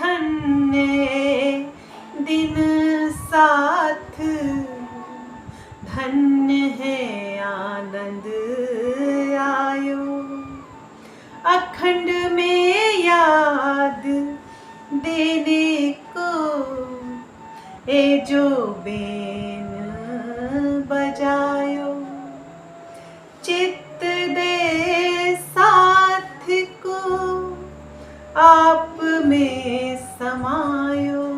धन्य दिन साथ, धन्य है आनंद आयो। अखंड में याद देने को ए जो बेन बजायो। चित्त दे साथ को आप में समायो।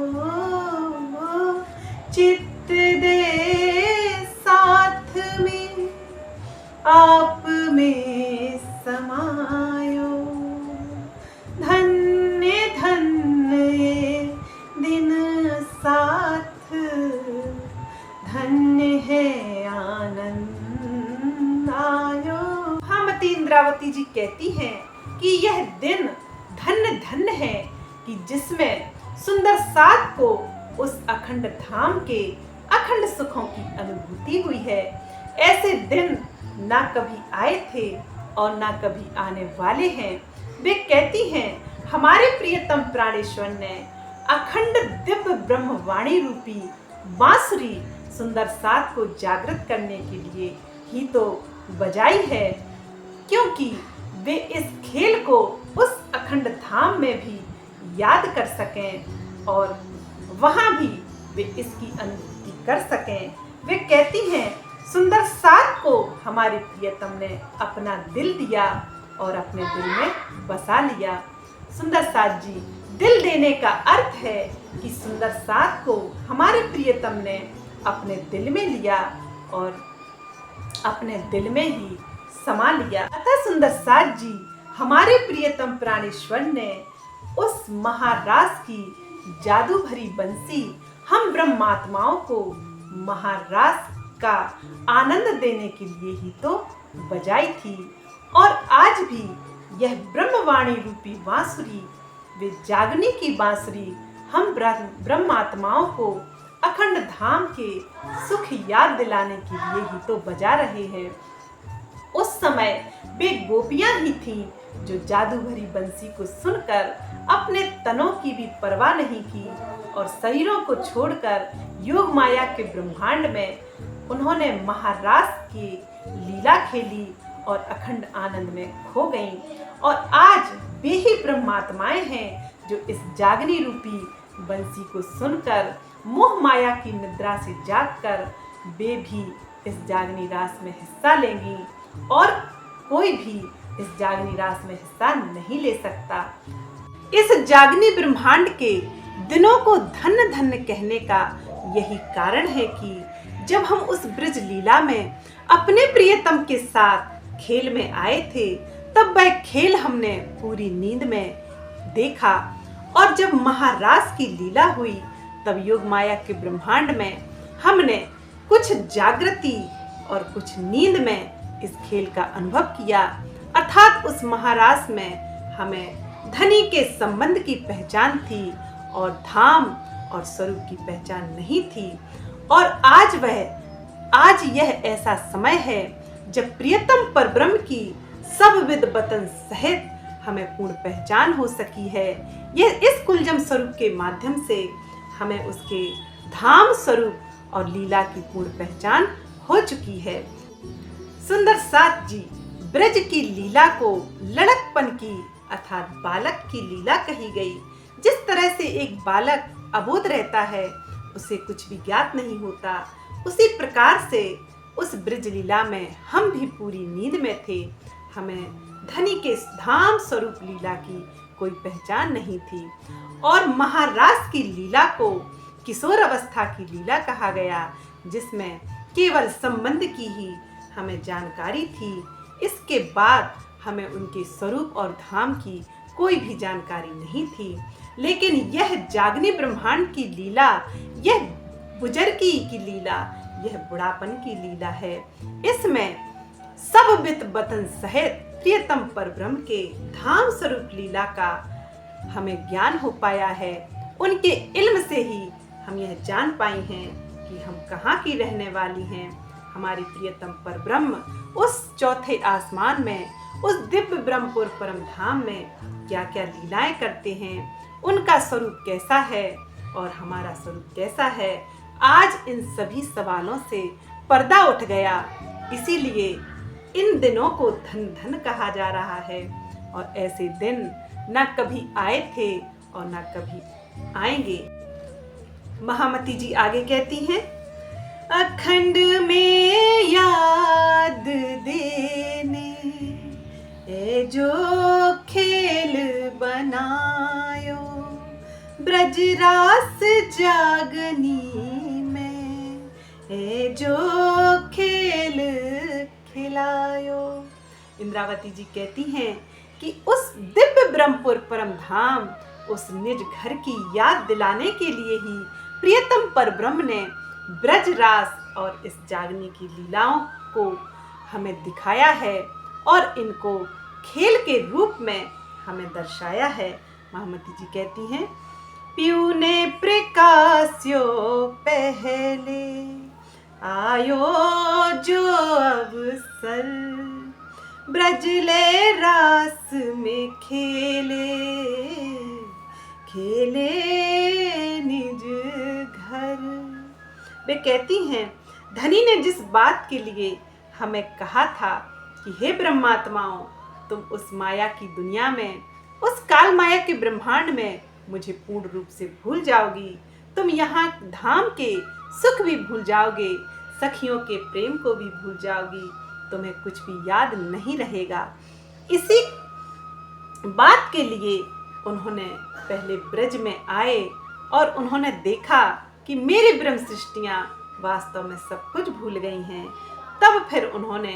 चित्त दे साथ में आप में समायो। धन्य धन्य ये दिन साथ, धन्य है आनंद आयो। महामती इंद्रावती जी कहती हैं कि यह दिन धन्य धन्य है कि जिसमें सुंदर साथ को उस अखंड धाम के अखंड सुखों की अनुभूति हुई है। ऐसे दिन ना कभी आए थे और ना कभी आने वाले हैं। वे कहती हैं हमारे प्रियतम प्राणेश्वर ने अखंड दिव्य ब्रह्मवाणी रूपी बांसुरी सुंदर साथ को जागृत करने के लिए ही तो बजाई है, क्योंकि वे इस खेल को उस अखंड धाम में भी याद कर सकें और वहां भी वे इसकी अनुभूति कर सकें। वे कहती हैं सुंदर साथ को हमारे प्रियतम ने अपना दिल दिया और अपने दिल में बसा लिया। सुंदर साथ जी, दिल देने का अर्थ है कि सुंदर साथ को हमारे प्रियतम ने अपने दिल में लिया और अपने दिल में ही समा लिया। अतः सुंदर साथ जी, हमारे प्रियतम प्राणेश्वर ने उस महारास की जादू भरी बंसी हम ब्रह्मात्माओं को महारास का आनंद देने के लिए ही तो बजाई थी। और आज भी यह ब्रह्मवाणी रूपी बांसुरी, वे जागने की बांसुरी हम ब्रह्मात्माओं को अखंड धाम के सुख याद दिलाने के लिए ही तो बजा रहे हैं। उस समय वे गोपियां ही थीं जो जादू भरी बंसी को सुनकर अपने तनों की भी परवाह नहीं की और शरीरों को छोड़कर योग माया के ब्रह्मांड में उन्होंने महारास की लीला खेली और अखंड आनंद में खो गईं। और आज वे ही ब्रह्मात्माएं हैं जो इस जागनी रूपी बंसी को सुनकर मोह माया की निद्रा से जागकर वे भी इस जागनी रास में हिस्सा लेंगी और कोई भी इस जागनी रास में हिस्सा नहीं ले सकता। इस जागनी ब्रह्मांड के दिनों को धन्य धन्य कहने का यही कारण है कि जब हम उस ब्रज लीला में अपने प्रियतम के साथ खेल में आए थे, तब वह खेल हमने पूरी नींद में देखा और जब महारास की लीला हुई तब योग माया के ब्रह्मांड में हमने कुछ जागृति और कुछ नींद में इस खेल का अनुभव किया। अर्थात उस महारास में हमें धनी के संबंध की पहचान थी और धाम और स्वरूप की पहचान नहीं थी। और आज यह ऐसा समय है जब प्रियतम परब्रह्म की सब विद बतन सहित हमें पूर्ण पहचान हो सकी है। यह इस कुलजम स्वरूप के माध्यम से हमें उसके धाम स्वरूप और लीला की पूर्ण पहचान हो चुकी है। सुंदर साथ जी, ब्रज की लीला को लड़कपन की अर्थात बालक की लीला कही गई। जिस तरह से एक बालक अबोध रहता है, उसे कुछ भी ज्ञात नहीं होता, उसी प्रकार से उस ब्रज लीला में हम भी पूरी नींद में थे। हमें धनी के धाम स्वरूप लीला की कोई पहचान नहीं थी और महारास की लीला को किशोर अवस्था की लीला कहा गया, जिसमें केवल संबंध की ही हमें जानकारी थी। इसके बाद हमें उनके स्वरूप और धाम की कोई भी जानकारी नहीं थी। लेकिन यह जागनी ब्रह्मांड की लीला, यह बुजुर्गी की लीला, यह बुढ़ापन की लीला है। इसमें सब बित बतन सहित प्रियतम परब्रह्म के धाम स्वरूप लीला का हमें ज्ञान हो पाया है। उनके इल्म से ही हम यह जान पाए हैं कि हम कहाँ की रहने वाली हैं। हमारी प्रियतम परब्रह्म उस चौथे आसमान में, उस दिव्य ब्रह्मपुर परम धाम में क्या क्या लीलाएं करते हैं, उनका स्वरूप कैसा है और हमारा स्वरूप कैसा है, आज इन सभी सवालों से पर्दा उठ गया। इसीलिए इन दिनों को धन धन कहा जा रहा है और ऐसे दिन न कभी आए थे और न कभी आएंगे। महामती जी आगे कहती हैं, अखंड में याद देने ए जो खेल बनायो, ब्रज रास जागनी में ए जो खेल खिलायो। इंद्रावती जी कहती हैं कि उस दिव्य ब्रह्मपुर परम धाम, उस निज घर की याद दिलाने के लिए ही प्रियतम परब्रह्म ने ब्रज रास और इस जागने की लीलाओं को हमें दिखाया है और इनको खेल के रूप में हमें दर्शाया है। महामती जी कहती हैं, पीऊ ने प्रकाश्यो पहले आयो जो अवसर, ब्रज ले रास में खेले खेले निज घर। वे कहती हैं, धनी ने जिस बात के लिए हमें कहा था कि हे ब्रह्मात्माओं, तुम उस माया की दुनिया में, उस काल माया के ब्रह्मांड में मुझे पूर्ण रूप से भूल जाओगी, तुम यहाँ धाम के सुख भी भूल जाओगे, सखियों के प्रेम को भी भूल जाओगी, तुम्हें कुछ भी याद नहीं रहेगा। इसी बात के लिए उन्होंने पहले ब्रज में आए और उन्होंने देखा कि मेरी ब्रह्म सृष्टियाँ वास्तव में सब कुछ भूल गई हैं। तब फिर उन्होंने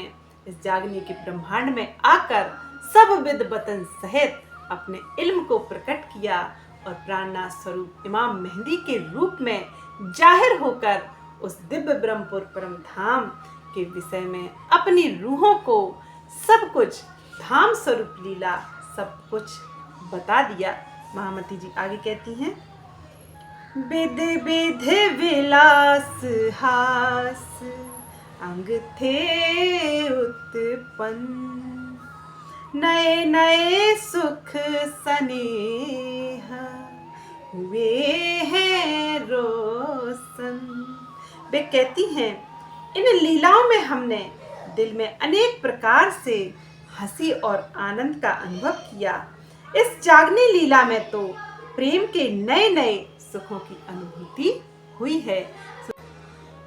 इस जागने के ब्रह्मांड में आकर सब विद वतन सहित अपने इल्म को प्रकट किया और प्राणनाथ स्वरूप इमाम मेहंदी के रूप में जाहिर होकर उस दिव्य ब्रह्मपुर परम धाम के विषय में अपनी रूहों को सब कुछ, धाम स्वरूप लीला सब कुछ बता दिया। महामती जी आगे कहती हैं, विध विध विलास हास अंग थे उत्पन्न, नए नए सुख स्नेह हुए हैं रोशन। वे कहती हैं, इन लीलाओं में हमने दिल में अनेक प्रकार से हंसी और आनंद का अनुभव किया। इस जागनी लीला में तो प्रेम के नए नए सुखों की अनुभूति हुई है।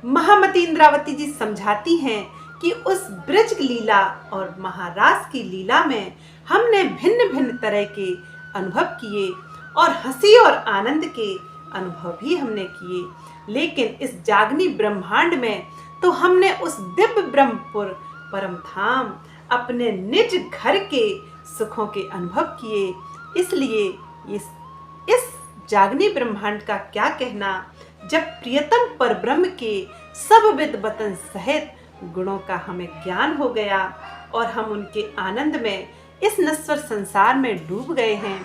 महामती इंद्रावती जी समझाती हैं कि उस ब्रज लीला और महारास की लीला में हमने भिन्न भिन्न तरह के अनुभव किए और हंसी और आनंद के अनुभव भी हमने किए, लेकिन इस जागनी ब्रह्मांड में तो हमने उस दिव्य ब्रह्मपुर परम धाम, अपने निज घर के सुखों के अनुभव किए। इसलिए इस जागनी ब्रह्मांड का क्या कहना, जब प्रियतम परब्रह्म के सब विद वतन सहित गुणों का हमें ज्ञान हो गया और हम उनके आनंद में इस नश्वर संसार में डूब गए हैं।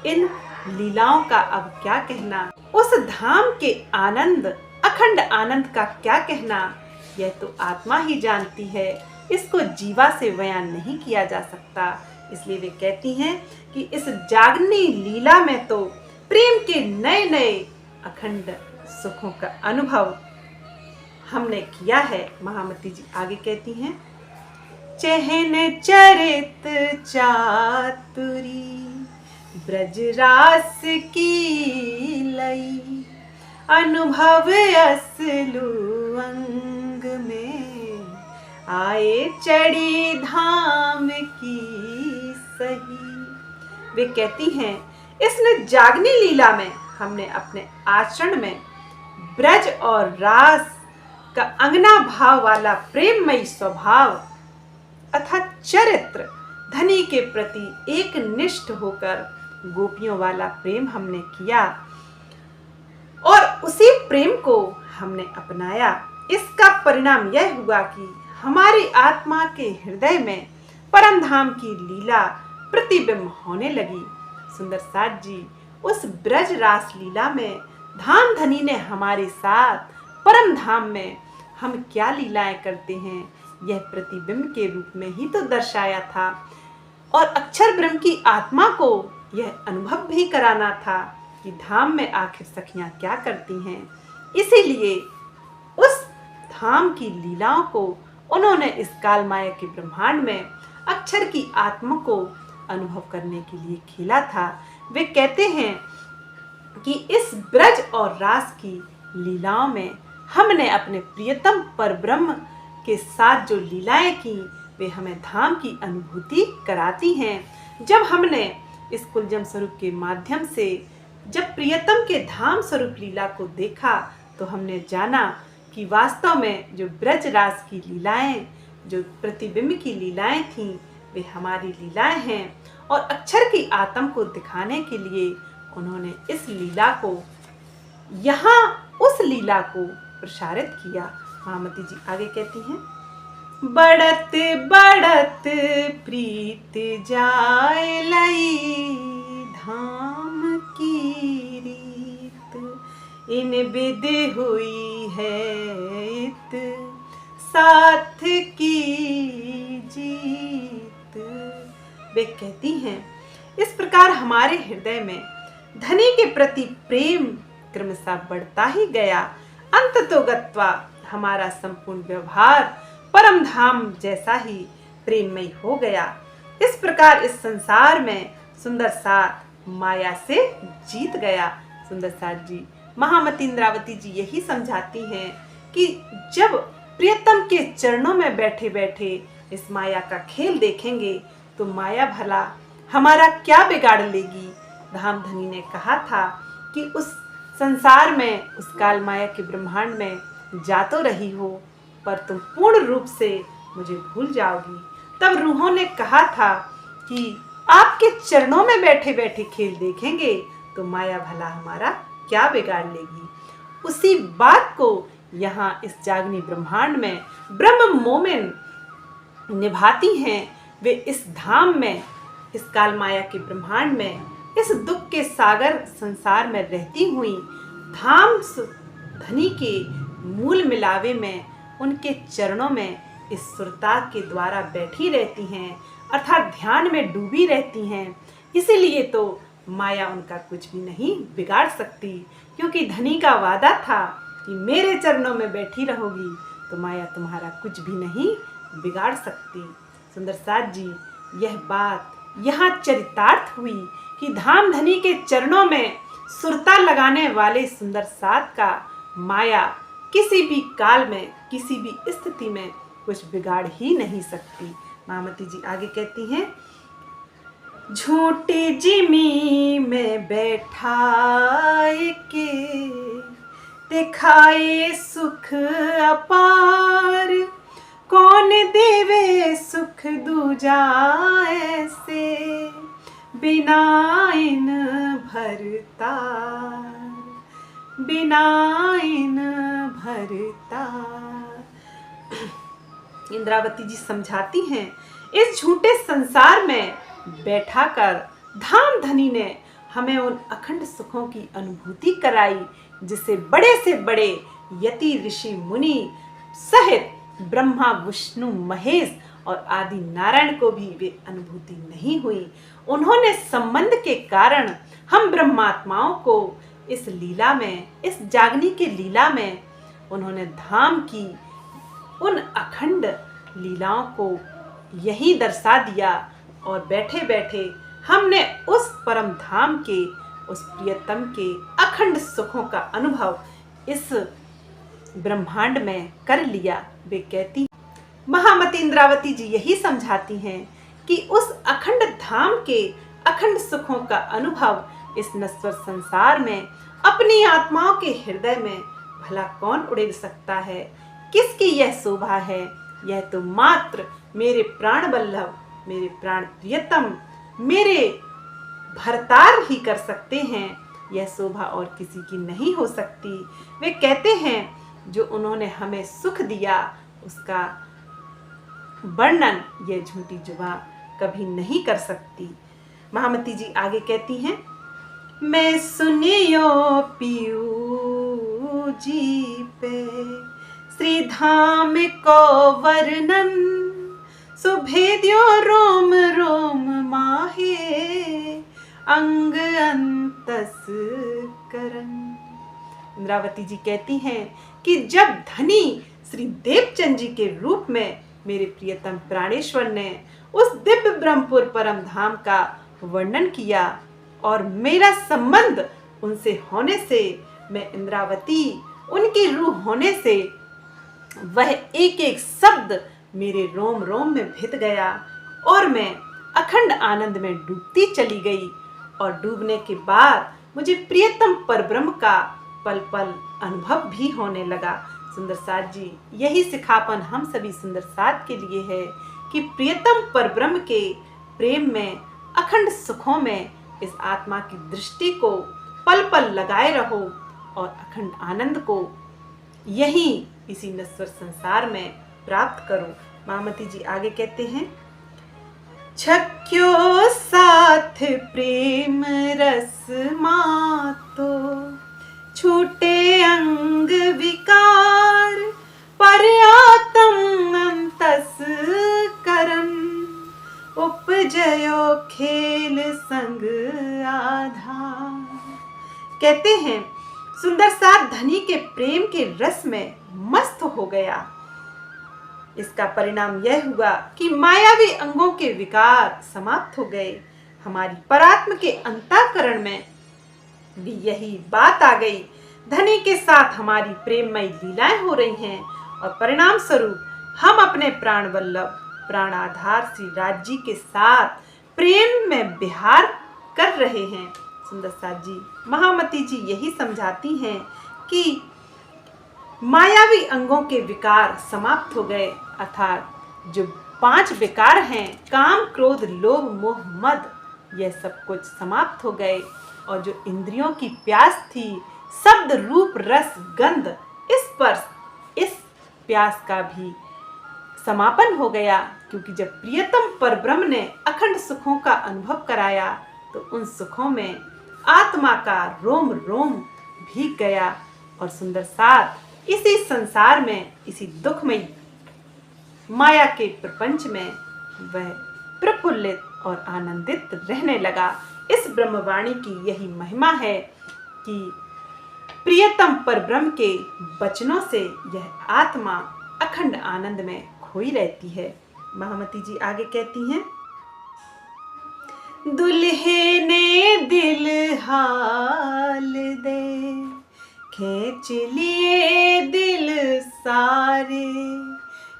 इन लीलाओं का अब क्या कहना, उस धाम के आनंद, अखंड आनंद का क्या कहना, यह तो आत्मा ही जानती है, इसको जीवा से बयान नहीं किया जा सकता। इसलिए वे कहती हैं कि इस जागनी लीला में तो प्रेम के नए नए अखंड सुखों का अनुभव हमने किया है। महामती जी आगे कहती हैं, चहन चरित चातुरी ब्रजरास की लई, अनुभव असलु अंग में आए चढ़ी धाम की सही। वे कहती हैं, इस जागनी लीला में हमने अपने आचरण में ब्रज और रास का अंगना भाव वाला प्रेममयी स्वभाव अर्थात चरित्र, धनी के प्रति एक निष्ठ होकर गोपियों वाला प्रेम हमने किया और उसी प्रेम को हमने अपनाया। इसका परिणाम यह हुआ कि हमारी आत्मा के हृदय में परम धाम की लीला प्रतिबिंब होने लगी। सुंदर साथ जी, उस ब्रज रास लीला में धाम धनी ने हमारे साथ परम धाम में हम क्या लीलाएं करते हैं, यह प्रतिबिंब के रूप में ही तो दर्शाया था और अक्षर ब्रह्म की आत्मा को यह अनुभव भी कराना था कि धाम में आखिर सखियां क्या करती हैं। इसीलिए उस धाम की लीलाओं को उन्होंने इस काल माया के ब्रह्मांड में अक्षर की आत्मा को अनुभव करने के लिए खेला था। वे कहते हैं कि इस ब्रज और रास की लीलाओं में हमने अपने प्रियतम परब्रह्म के साथ जो लीलाएं की वे हमें धाम की अनुभूति कराती हैं। जब हमने इस कुलजम स्वरूप के माध्यम से जब प्रियतम के धाम स्वरूप लीला को देखा तो हमने जाना कि वास्तव में जो ब्रज रास की लीलाएं, जो प्रतिबिंब की लीलाएं थीं, वे हमारी लीलाएं हैं। और अक्षर की आत्म को दिखाने के लिए उन्होंने इस लीला को यहाँ उस लीला को प्रसारित किया। महामती जी आगे कहती हैं, बढ़त बढ़त प्रीत जाए लई धाम की रीत, इन विद हुई है इत साथ की जीत। वे कहती हैं, इस प्रकार हमारे हृदय में धनी के प्रति प्रेम क्रमशः बढ़ता ही गया। अंततोगत्वा हमारा संपूर्ण व्यवहार परम धाम जैसा ही प्रेममय हो गया। इस प्रकार इस संसार में सुंदर साथ माया से जीत गया। सुंदर साथ जी महामती इंद्रावती जी यही समझाती हैं कि जब प्रियतम के चरणों में बैठे बैठे इस माया का खेल देखेंगे तो माया भला हमारा क्या बिगाड़ लेगी। धाम धनी ने कहा था कि उस संसार में उस काल माया के ब्रह्मांड में जा तो रही हो पर तुम पूर्ण रूप से मुझे भूल जाओगी। तब रूहों ने कहा था कि आपके चरणों में बैठे बैठे खेल देखेंगे तो माया भला हमारा क्या बिगाड़ लेगी। उसी बात को यहाँ इस जागनी ब्रह्मांड में ब्रह्म मोमिन निभाती हैं। वे इस धाम में, इस काल माया के ब्रह्मांड में, इस दुख के सागर संसार में रहती हुई धाम धनी के मूल मिलावे में उनके चरणों में इस सुरता के द्वारा बैठी रहती हैं, अर्थात ध्यान में डूबी रहती हैं। इसीलिए तो माया उनका कुछ भी नहीं बिगाड़ सकती, क्योंकि धनी का वादा था कि मेरे चरणों में बैठी रहोगी तो माया तुम्हारा कुछ भी नहीं बिगाड़ सकती। सुंदर साथ जी यह बात यहाँ चरितार्थ हुई कि धाम धनी के चरणों में सुरता लगाने वाले सुंदर साथ का माया किसी भी काल में, किसी भी स्थिति में कुछ बिगाड़ ही नहीं सकती। महामती जी आगे कहती हैं, झूठी जिमी में बैठाए के दिखाए सुख अपार, कौन देवे सुख दूजा ऐसे बिना इन भरता, बिना इन भरता। इंद्रावती जी समझाती हैं, इस झूठे संसार में बैठा कर धाम धनी ने हमें उन अखंड सुखों की अनुभूति कराई जिसे बड़े से बड़े यति ऋषि मुनि सहित ब्रह्मा विष्णु महेश और आदि नारायण को भी वे अनुभूति नहीं हुई। उन्होंने संबंध के कारण हम ब्रह्मात्माओं को इस लीला में, इस जागनी के लीला में उन्होंने धाम की उन अखंड लीलाओं को यही दर्शा दिया। और बैठे बैठे हमने उस परम धाम के, उस प्रियतम के अखंड सुखों का अनुभव इस ब्रह्मांड में कर लिया। वे कहती, महामती इंद्रावती जी यही समझाती हैं कि उस अखंड धाम के अखंड सुखों का अनुभव इस नश्वर संसार में अपनी आत्माओं के हृदय में भला कौन उड़ेल सकता है। किसकी यह शोभा है, यह तो मात्र मेरे प्राण वल्लभ, मेरे प्राण प्रियतम, मेरे भरतार ही कर सकते हैं। यह शोभा और किसी की नहीं हो सकती। वे कहते हैं जो उन्होंने हमें सुख दिया उसका वर्णन यह झूठी जुबान कभी नहीं कर सकती। महामती जी आगे कहती हैं, मैं सुनियो पियू जी पे श्री धाम को वर्णन, सुभेद्यो रोम रोम माहे अंग अंतस करन। इंद्रावती जी कहती हैं कि जब धनी श्री देवचंद जी के रूप में मेरे प्रियतम प्राणेश्वर ने उस दिव्य ब्रह्मपुर परम धाम का वर्णन किया और मेरा संबंध उनसे होने से, मैं इंद्रावती उनकी रूह होने से, वह एक एक शब्द मेरे रोम रोम में भिद गया और मैं अखंड आनंद में डूबती चली गई। और डूबने के बाद मुझे प्रियतम परब्रह्म का पल पल अनुभव भी होने लगा। सुंदर साथ जी, यही सिखापन हम सभी सुंदर साथ के लिए है कि प्रियतम परब्रह्म के प्रेम में, अखंड सुखों में इस आत्मा की दृष्टि को पल पल लगाए रहो और अखंड आनंद को यही इसी नश्वर संसार में प्राप्त करो। महामती जी आगे कहते हैं, छक्यो साथ प्रेम रस मातो, छूटे अंग विकार पर आत्म अंतस करन, उपजयो खेल संग आधार। कहते हैं सुंदर साथ धनी के प्रेम के रस में मस्त हो गया। इसका परिणाम यह हुआ कि मायावी अंगों के विकार समाप्त हो गए। हमारी परात्म के अंतःकरण में भी यही बात आ गई। धनी के साथ हमारी प्रेममयी लीलाएं हो रही हैं और परिणाम स्वरूप हम अपने प्राण वल्लभ प्राणाधार श्री राज जी के साथ प्रेम में विहार कर रहे हैं। सुंदर साथ जी, महामती जी यही समझाती हैं कि मायावी अंगों के विकार समाप्त हो गए, अर्थात जो 5 विकार हैं, काम क्रोध लोभ मोह मद, यह सब कुछ समाप्त हो गए। और जो इंद्रियों की प्यास थी, शब्द रूप रस गंध स्पर्श, इस प्यास का भी समापन हो गया। क्योंकि जब प्रियतम परब्रह्म ने अखंड सुखों का अनुभव कराया तो उन सुखों में आत्मा का रोम रोम भीग गया। और सुंदर साथ इसी संसार में, इसी दुखमयी माया के प्रपंच में वह प्रफुल्लित और आनंदित रहने लगा। इस ब्रह्मवाणी की यही महिमा है कि प्रियतम परब्रह्म के वचनों से यह आत्मा अखंड आनंद में खोई रहती है। महामती जी आगे कहती हैं, दुल्हे ने दिल हाल दे, खींच लिए दिल सारे,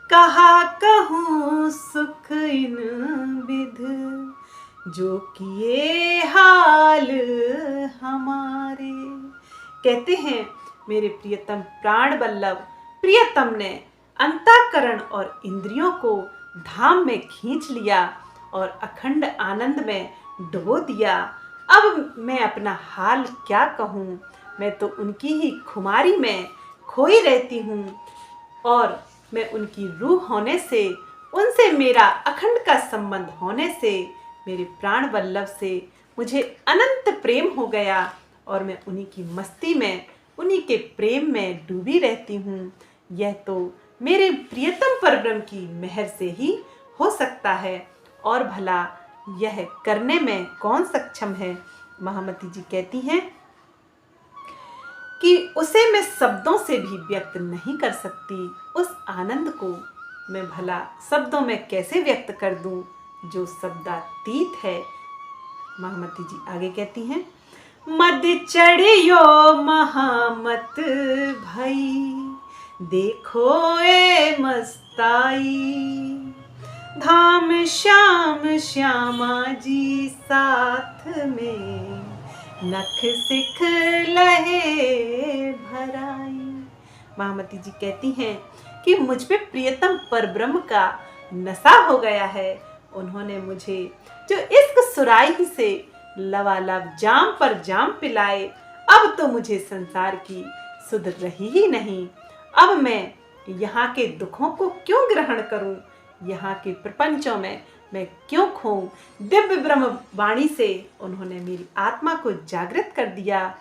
कहा कहूँ सुख इन विध, जो किए हाल हमारे। कहते हैं मेरे प्रियतम प्राण वल्लभ प्रियतम ने अंतःकरण और इंद्रियों को धाम में खींच लिया और अखंड आनंद में डुबो दिया। अब मैं अपना हाल क्या कहूँ, मैं तो उनकी ही खुमारी में खोई रहती हूँ और मैं उनकी रूह होने से, उनसे मेरा अखंड का संबंध होने से, मेरे प्राण वल्लभ से मुझे अनंत प्रेम हो गया और मैं उन्हीं की मस्ती में, उन्हीं के प्रेम में डूबी रहती हूँ। यह तो मेरे प्रियतम परब्रह्म की मेहर से ही हो सकता है और भला यह करने में कौन सक्षम है। महामती जी कहती हैं कि उसे मैं शब्दों से भी व्यक्त नहीं कर सकती। उस आनंद को मैं भला शब्दों में कैसे व्यक्त कर दूं जो शब्दातीत है। महामती जी आगे कहती हैं, मद चढ़ियो महामत भई, देखो ए मस्ताई, धाम श्याम श्यामा जी साथ में, नख सिख लहे भराई। महामती जी कहती हैं कि मुझ पे प्रियतम परब्रह्म का नशा हो गया है। उन्होंने मुझे जो इश्क सुराही से लबालब जाम पर जाम पिलाए, अब तो मुझे संसार की सुध रही ही नहीं। अब मैं यहाँ के दुखों को क्यों ग्रहण करूं, यहाँ के प्रपंचों में मैं क्यों खोऊं। दिव्य ब्रह्म वाणी से उन्होंने मेरी आत्मा को जागृत कर दिया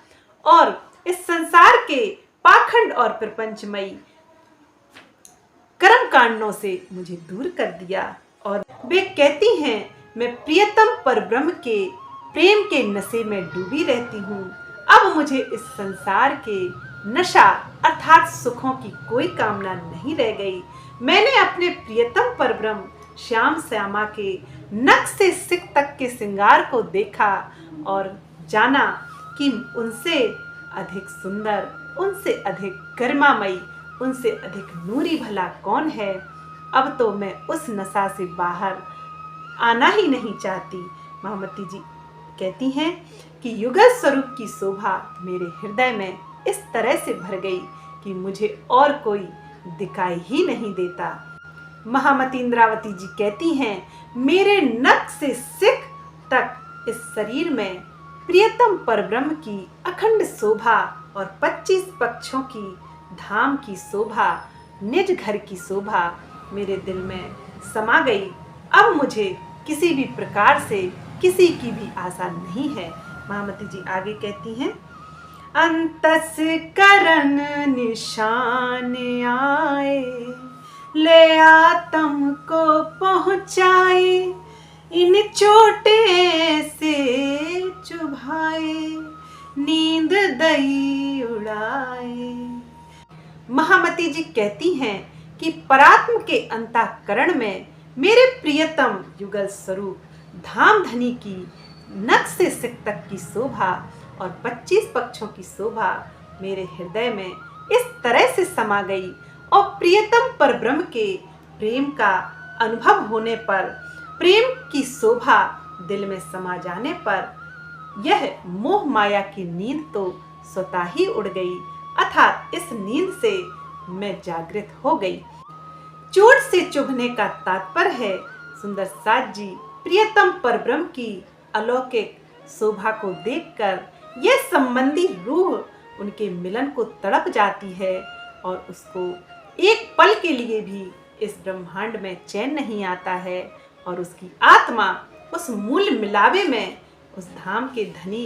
और इस संसार के पाखंड और प्रपंचमयी कर्म कांडों से मुझे दूर कर दिया। और वे कहती हैं मैं प्रियतम परब्रह्म के प्रेम के नशे में डूबी रहती हूँ। अब मुझे इस संसार के नशा अर्थात सुखों की कोई कामना नहीं रह गई। मैंने अपने प्रियतम परब्रह्म श्याम श्यामा के नख से सिक तक के श्रृंगार को देखा और जाना कि उनसे अधिक सुंदर, उनसे अधिक गरिमामयी, उनसे अधिक नूरी भला कौन है। अब तो मैं उस नशा से बाहर आना ही नहीं चाहती। महामती जी कहती हैं कि युगल स्वरूप की शोभा मेरे हृदय में इस तरह से भर गई कि मुझे और कोई दिखाई ही नहीं देता। महामती इंद्रावती जी कहती हैं, मेरे नख से सिक तक इस शरीर में प्रियतम परब्रह्म की अखंड शोभा और 25 पक्षों की धाम की शोभा, निज घर की शोभा मेरे दिल में समा गई। अब मुझे किसी भी प्रकार से किसी की भी आशा नहीं है। महामती जी आगे कहती हैं, अंतस करण निशान आए, ले आत्म को पहुँचाए, इन चोटे से चुभाए, नींद दई उड़ाए। महामती जी कहती हैं कि परात्म के अंतःकरण में मेरे प्रियतम युगल स्वरूप धाम धनी की नख से सिक तक की शोभा और 25 पक्षों की शोभा मेरे हृदय में इस तरह से समा गई और प्रियतम परब्रह्म के प्रेम का अनुभव होने पर, प्रेम की शोभा दिल में समा जाने पर यह मोह माया की नींद तो स्वतः ही उड़ गई, अर्थात इस नींद से मैं जागृत हो गई। चोट से चुभने का तात्पर्य है सुंदर साज जी प्रियतम परब्रह्म की अलौकिक शोभा को देखकर यह संबंधी रूह उनके मिलन को तड़प जाती है और उसको एक पल के लिए भी इस ब्रह्मांड में चैन नहीं आता है और उसकी आत्मा उस मूल मिलावे में उस धाम के धनी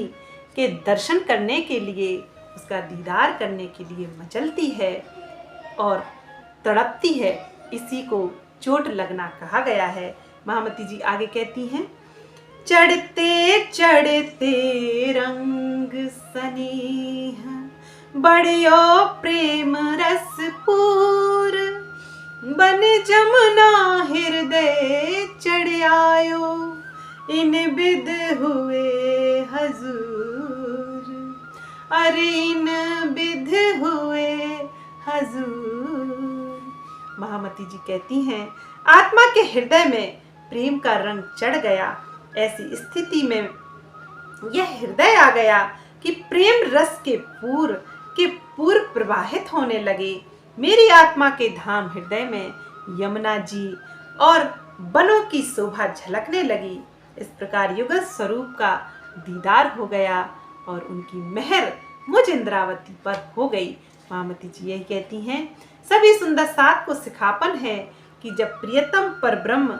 के दर्शन करने के लिए, उसका दीदार करने के लिए मचलती है और तड़पती है। इसी को चोट लगना कहा गया है। महामती जी आगे कहती हैं, चढ़ते चढ़ते रंग सनेह, बड़ियो प्रेम रस पूर, बन जमुना हृदय चढ़ आयो, इन बिद हुए हजूर, अरे इन बिद हुए हजूर। महामती जी कहती हैं, आत्मा के हृदय में प्रेम का रंग चढ़ गया। ऐसी स्थिति में यह हृदय आ गया कि प्रेम रस के पूर्व प्रवाहित होने लगे। मेरी आत्मा के धाम हृदय में यमुना जी और बनों की शोभा झलकने लगी। इस प्रकार युगल स्वरूप का दीदार हो गया और उनकी मेहर मुझ इंद्रावती पर हो गई। महामती जी यही कहती हैं, सभी सुंदर साथ को सिखापन है कि जब प्रियतम परब्रह्म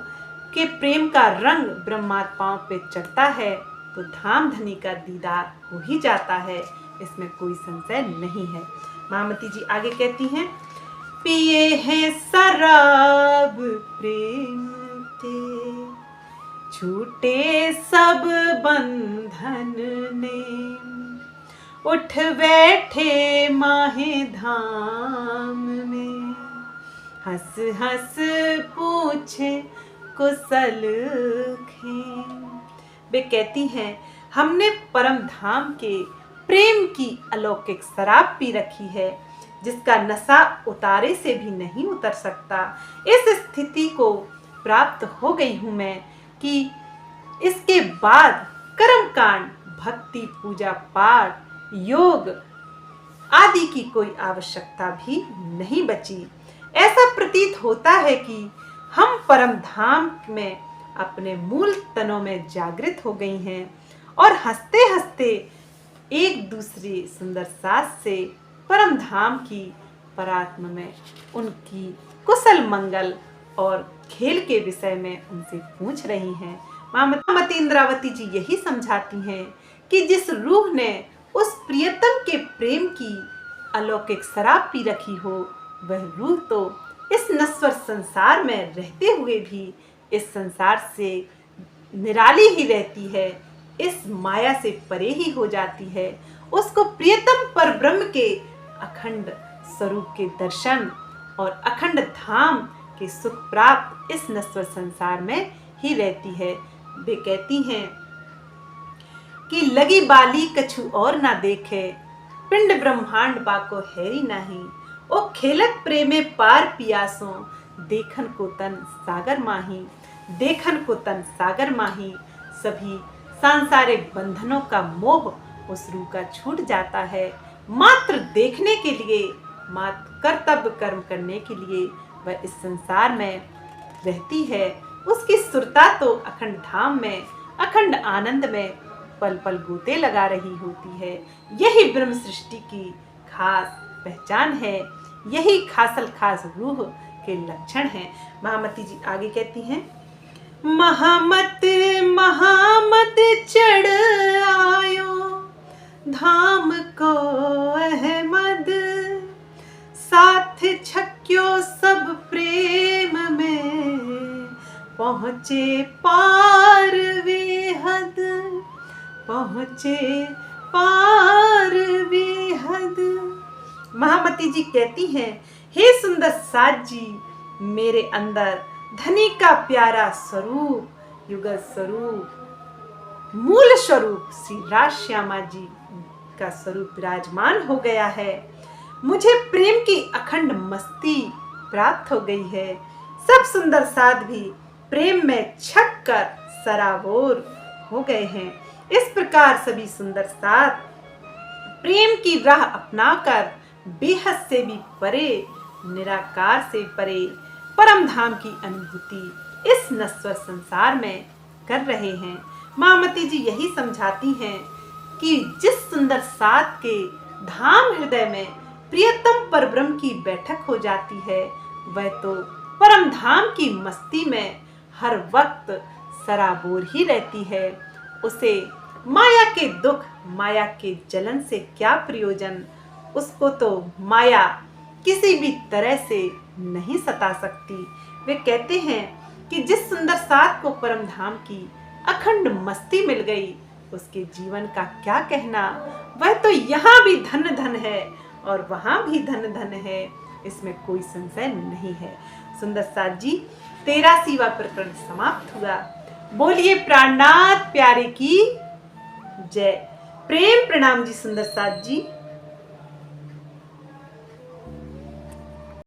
के प्रेम का रंग ब्रह्मात्माओं पे चढ़ता है तो धाम धनी का दीदार हो ही जाता है, इसमें कोई संशय नहीं है। महामती जी आगे कहती हैं, पिए हैं शराब प्रेम के, छूटे सब बंधन ने, उठ बैठे माहे धाम में, हंस हंस पूछे कुशल खेम। वे कहती हैं, हमने परम धाम के प्रेम की अलौकिक शराब पी रखी है जिसका नशा उतारे से भी नहीं उतर सकता। इस स्थिति को प्राप्त हो गई हूँ मैं कि इसके बाद कर्मकांड, भक्ति, पूजा पाठ, योग आदि की कोई आवश्यकता भी नहीं बची। ऐसा प्रतीत होता है कि हम परम धाम में अपने मूल तनों में जागृत हो गई हैं और हंसते हंसते एक दूसरे सुंदर सास से परम धाम की परात्म में उनकी कुशल मंगल और खेल के विषय में उनसे पूछ रही हैं। महामती इंद्रावती जी यही समझाती हैं कि जिस रूह ने उस प्रियतम के प्रेम की अलौकिक शराब पी रखी हो, वह रूह तो इस नश्वर संसार में रहते हुए भी इस संसार से निराली ही रहती है, इस माया से परे ही हो जाती है। उसको प्रियतम पर ब्रह्म के अखंड स्वरूप के दर्शन और अखंड धाम के सुख प्राप्त इस नश्वर संसार में ही रहती है। वे कहती हैं कि लगी बाली कछु और ना देखे, पिंड ब्रह्मांड बाको हैरी नहीं। ओ खेलत प्रेमे पार पियासों, देखन को तन सागर माही, देखन को तन सागर माही। सभी सांसारिक बंधनों का मोह उस रूह का छूट जाता है। मात्र देखने के लिए, मात्र कर्तव्य कर्म करने के लिए वह इस संसार में रहती है। उसकी सुरता तो अखंड धाम में, अखंड आनंद में पल पल गोते लगा रही होती है। यही ब्रह्म सृष्टि की खास पहचान है, यही खासल खास रूह के लक्षण हैं। महामती जी आगे कहती हैं, महामत महामत चढ़ आयो धाम को अहमद, साथ छक्यो सब प्रेम में, पहुँचे पार बेहद, पहुँचे पार बेहद। महामती जी कहती हैं, हे सुंदर साज जी, मेरे अंदर धनी का प्यारा स्वरूप, युगल स्वरूप, मूल स्वरूप श्री राज श्यामा जी का स्वरूप विराजमान हो गया है। मुझे प्रेम की अखंड मस्ती प्राप्त हो गई है। सब सुंदर साध भी प्रेम में छक कर सराबोर हो गए हैं। इस प्रकार सभी सुंदर साध प्रेम की राह अपनाकर बेहद से भी परे, निराकार से परे परम धाम की अनुभूति इस नश्वर संसार में कर रहे हैं। महामती जी यही समझाती हैं कि जिस सुंदर साध के धाम हृदय में प्रियतम परब्रह्म की बैठक हो जाती है, वह तो परम धाम की मस्ती में हर वक्त सराबोर ही रहती है। उसे माया के दुख, माया के जलन से क्या प्रयोजन। उसको तो माया किसी भी तरह से नहीं सता सकती। वे कहते हैं कि जिस सुंदर साध को परम धाम की अखंड मस्ती मिल गई, उसके जीवन का क्या कहना। वह तो यहाँ भी धन धन है और वहाँ भी धन धन है, इसमें कोई संशय नहीं है। सुंदर साध जी 83वां प्रकरण समाप्त हुआ। बोलिए प्राणनाथ प्यारे की जय। प्रेम प्रणाम जी सुंदर साध जी।